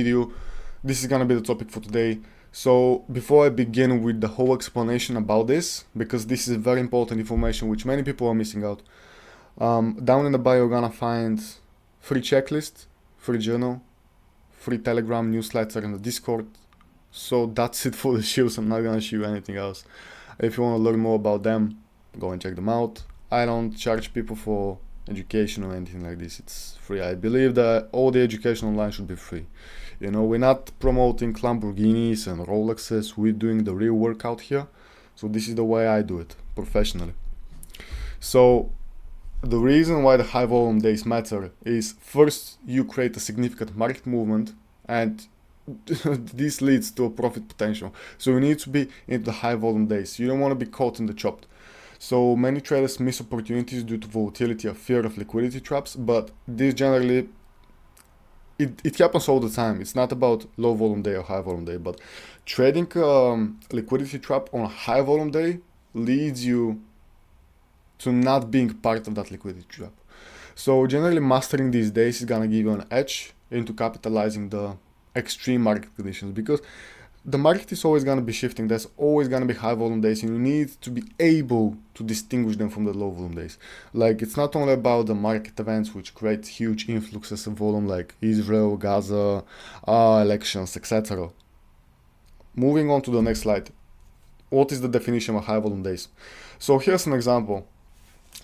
video. This is gonna be the topic for today. So before I begin with the whole explanation about this, because this is very important information which many people are missing out, down in the bio you're gonna find free checklist, free journal, free Telegram newsletter and the Discord. So that's it for the shoes. I'm not gonna show you anything else. If you want to learn more about them, go and check them out. I don't charge people for education or anything like this. It's free. I believe that all the education online should be free. You know, we're not promoting Lamborghinis and Rolexes. We're doing the real work out here. So this is the way I do it professionally. So the reason why the high volume days matter is, first, you create a significant market movement, and this leads to a profit potential. So you need to be into the high volume days. You don't want to be caught in the chopped. So many traders miss opportunities due to volatility or fear of liquidity traps, but this generally, it happens all the time. It's not about low volume day or high volume day, but trading liquidity trap on a high volume day leads you to not being part of that liquidity trap. So generally mastering these days is gonna give you an edge into capitalizing the extreme market conditions, because the market is always going to be shifting. There's always going to be high volume days, and you need to be able to distinguish them from the low volume days. Like, it's not only about the market events which create huge influxes of volume, like Israel, Gaza, elections, etc. Moving on to the next slide. What is the definition of high volume days? So here's an example.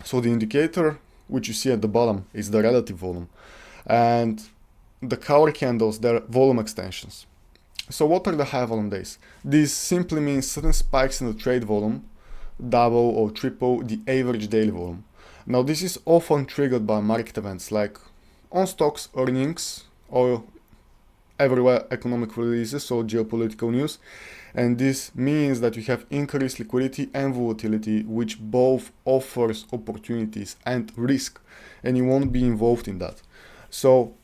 So the indicator which you see at the bottom is the relative volume, and the color candles, they're volume extensions. So what are the high volume days? This simply means sudden spikes in the trade volume, double or triple the average daily volume. Now this is often triggered by market events like on stocks earnings or everywhere economic releases or geopolitical news, and this means that you have increased liquidity and volatility, which both offers opportunities and risk, and you won't be involved in that. So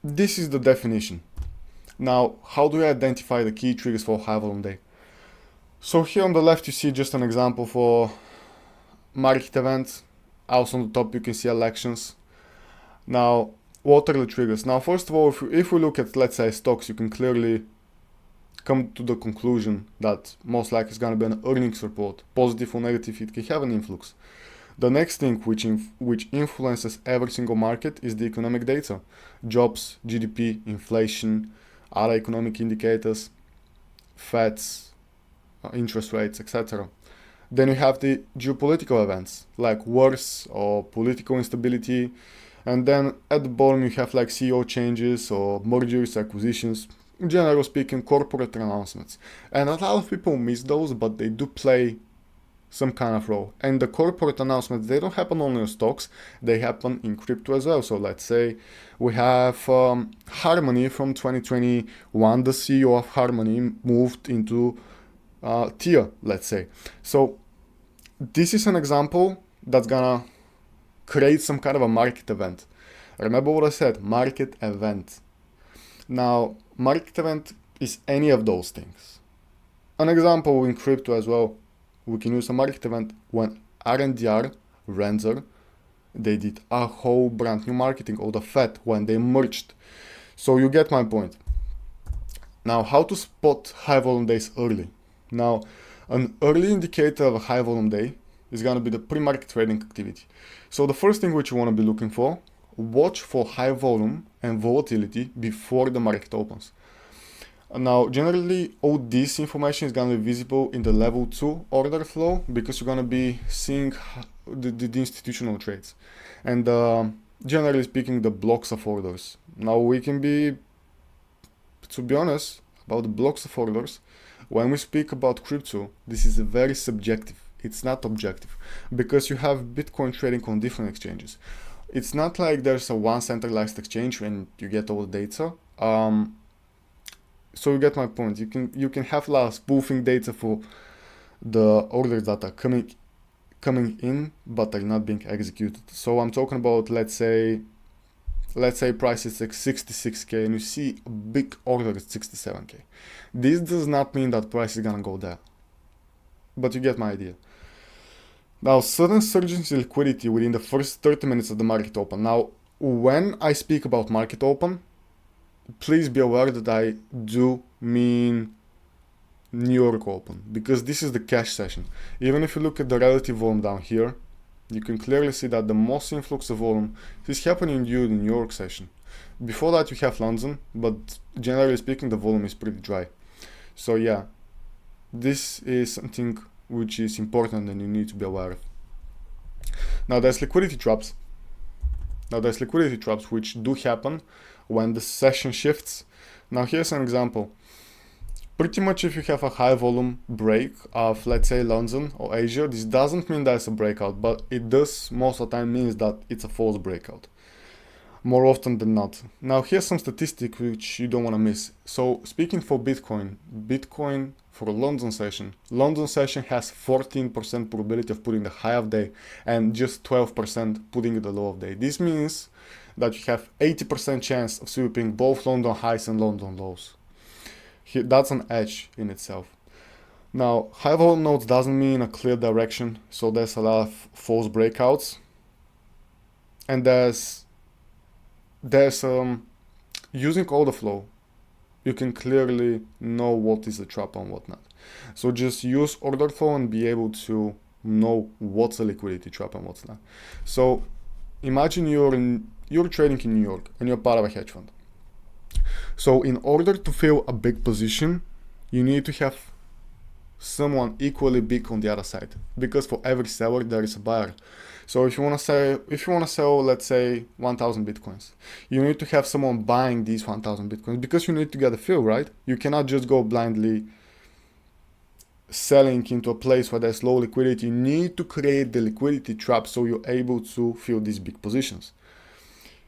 this is the definition. Now, how do we identify the key triggers for high volume day? So here on the left you see just an example for market events. Also on the top you can see elections. Now, what are the triggers? Now, first of all, if we look at, let's say, stocks, you can clearly come to the conclusion that most likely it's going to be an earnings report. Positive or negative, it can have an influx. The next thing which influences every single market is the economic data. Jobs, GDP, inflation, other economic indicators, Feds, interest rates, etc. Then you have the geopolitical events like wars or political instability. And then at the bottom you have like CEO changes or mergers, acquisitions, generally speaking, corporate announcements. And a lot of people miss those, but they do play some kind of role. And the corporate announcements, they don't happen only on stocks, they happen in crypto as well. So let's say we have Harmony from 2021. The CEO of Harmony moved into Tier, let's say. So this is an example that's gonna create some kind of a market event. Remember what I said, market event. Now, market event is any of those things. An example in crypto as well, we can use a market event when RNDR, Renzer, they did a whole brand new marketing, or the Fed when they merged. So you get my point. Now, how to spot high volume days early? Now, an early indicator of a high volume day is going to be the pre-market trading activity. So the first thing which you want to be looking for, watch for high volume and volatility before the market opens. Now, generally, all this information is going to be visible in the level 2 order flow, because you're going to be seeing the institutional trades. And generally speaking, the blocks of orders. Now, we can be, to be honest, about the blocks of orders, when we speak about crypto, this is very subjective. It's not objective, because you have Bitcoin trading on different exchanges. It's not like there's a one centralized exchange when you get all the data. So you get my point. You can have a lot of spoofing data for the orders that are coming in but are not being executed. So I'm talking about, let's say price is like 66k and you see a big order at 67k. This does not mean that price is gonna go there, but you get my idea. Now, sudden surges in liquidity within the first 30 minutes of the market open. Now, when I speak about market open, please be aware that I do mean New York Open, because this is the cash session. Even if you look at the relative volume down here, you can clearly see that the most influx of volume is happening during the New York session. Before that you have London, but generally speaking the volume is pretty dry. So yeah, this is something which is important and you need to be aware of. Now there's liquidity traps. Which do happen when the session shifts. Now here's an example. Pretty much if you have a high volume break of, let's say, London or Asia, this doesn't mean there's a breakout, but it does most of the time means that it's a false breakout, more often than not. Now here's some statistics which you don't want to miss. So speaking for Bitcoin for a London session has 14% probability of putting the high of day and just 12% putting the low of day. This means that you have 80% chance of sweeping both London highs and London lows. That's an edge in itself. Now, high volume nodes doesn't mean a clear direction, so there's a lot of false breakouts, and there's using order flow, you can clearly know what is a trap and what not. So just use order flow and be able to know what's a liquidity trap and what's not. So imagine you're trading in New York and you're part of a hedge fund. So in order to fill a big position, you need to have someone equally big on the other side, because for every seller there is a buyer. So if you want to sell, let's say 1,000 bitcoins, you need to have someone buying these 1,000 bitcoins, because you need to get a fill, right? You cannot just go blindly selling into a place where there's low liquidity. You need to create the liquidity trap so you're able to fill these big positions.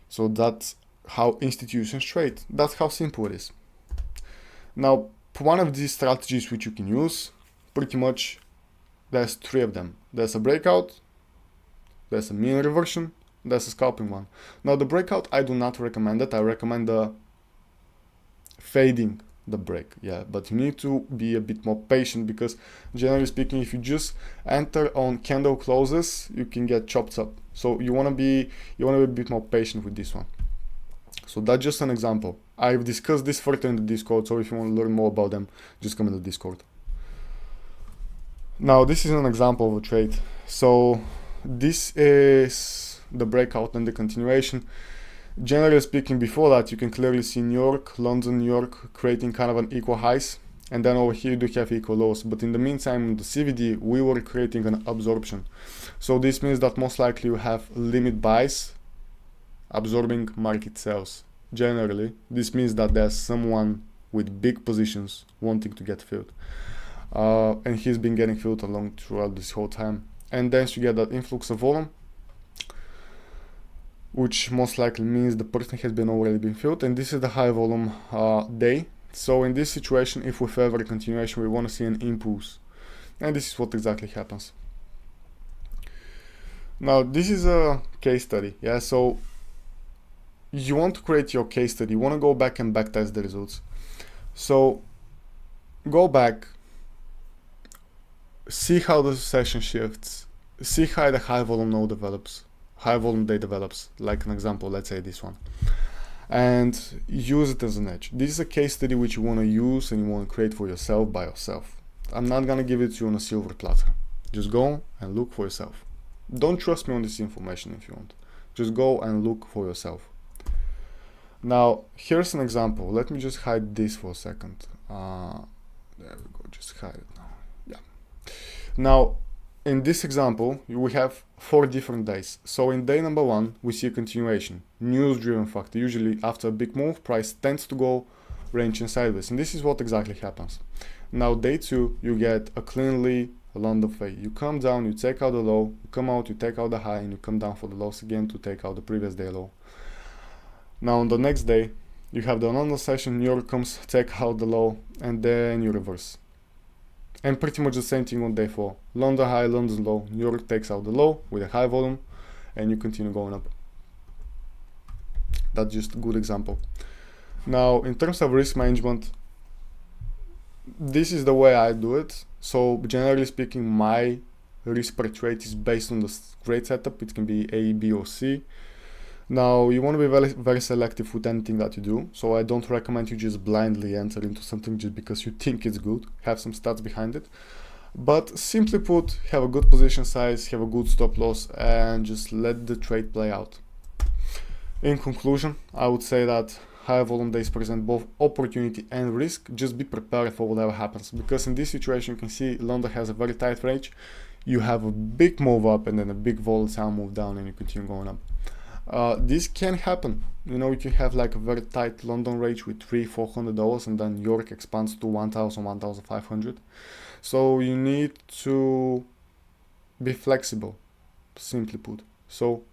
So that's how institutions trade. That's how simple it is. Now, one of these strategies which you can use, pretty much there's three of them. There's a breakout, there's a mean reversion, there's a scalping one. Now the breakout, I do not recommend it. I recommend fading the break. Yeah, but you need to be a bit more patient, because generally speaking, if you just enter on candle closes, you can get chopped up. So you want to be a bit more patient with this one. So that's just an example. I've discussed this further in the Discord, so if you want to learn more about them, just come in the Discord. Now this is an example of a trade. So this is the breakout and the continuation. Generally speaking, before that you can clearly see New York, London, New York creating kind of an equal highs, and then over here you do have equal lows. But in the meantime, in the CVD, we were creating an absorption. So this means that most likely you have limit buys absorbing market sells. Generally, this means that there's someone with big positions wanting to get filled. And he's been getting filled along throughout this whole time. And then you get that influx of volume, which most likely means the person has already been filled. And this is the high volume day. So in this situation, if we favor a continuation, we want to see an impulse. And this is what exactly happens. Now, this is a case study. Yeah, so you want to create your case study. You want to go back and backtest the results. So go back, see how the session shifts, see how the high volume node develops, high volume day develops, like an example, let's say this one, and use it as an edge. This is a case study which you want to use and you want to create for yourself by yourself. I'm not going to give it to you on a silver platter. Just go and look for yourself. Don't trust me on this information if you want. Just go and look for yourself. Now, here's an example. Let me just hide this for a second. There we go, just hide it now. Yeah. Now, in this example, we have 4 different days. So in day number 1, we see a continuation, news-driven factor. Usually after a big move, price tends to go ranging sideways. And this is what exactly happens. Now, day 2, you get a cleanly London fade. You come down, you take out the low, you come out, you take out the high, and you come down for the lows again to take out the previous day low. Now on the next day, you have the London session, New York comes, take out the low, and then you reverse. And pretty much the same thing on day 4. London high, London low, New York takes out the low with a high volume, and you continue going up. That's just a good example. Now, in terms of risk management, this is the way I do it. So generally speaking, my risk per trade is based on the grade setup. It can be A, B, or C. Now, you want to be very, very selective with anything that you do, so I don't recommend you just blindly enter into something just because you think it's good. Have some stats behind it. But simply put, have a good position size, have a good stop loss, and just let the trade play out. In conclusion, I would say that high volume days present both opportunity and risk. Just be prepared for whatever happens, because in this situation you can see London has a very tight range. You have a big move up and then a big volatile move down, and you continue going up. This can happen. You know, you can have like a very tight London range with $300-400, and then York expands to 1,000-1,500. So you need to be flexible, simply put. So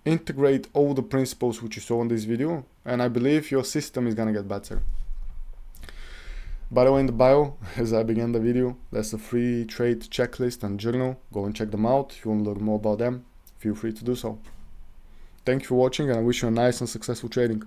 integrate all the principles which you saw in this video, and I believe your system is gonna get better. By the way, in the bio, as I began the video, there's a free trade checklist and journal. Go and check them out. If you want to learn more about them, feel free to do so. Thank you for watching, and I wish you a nice and successful trading.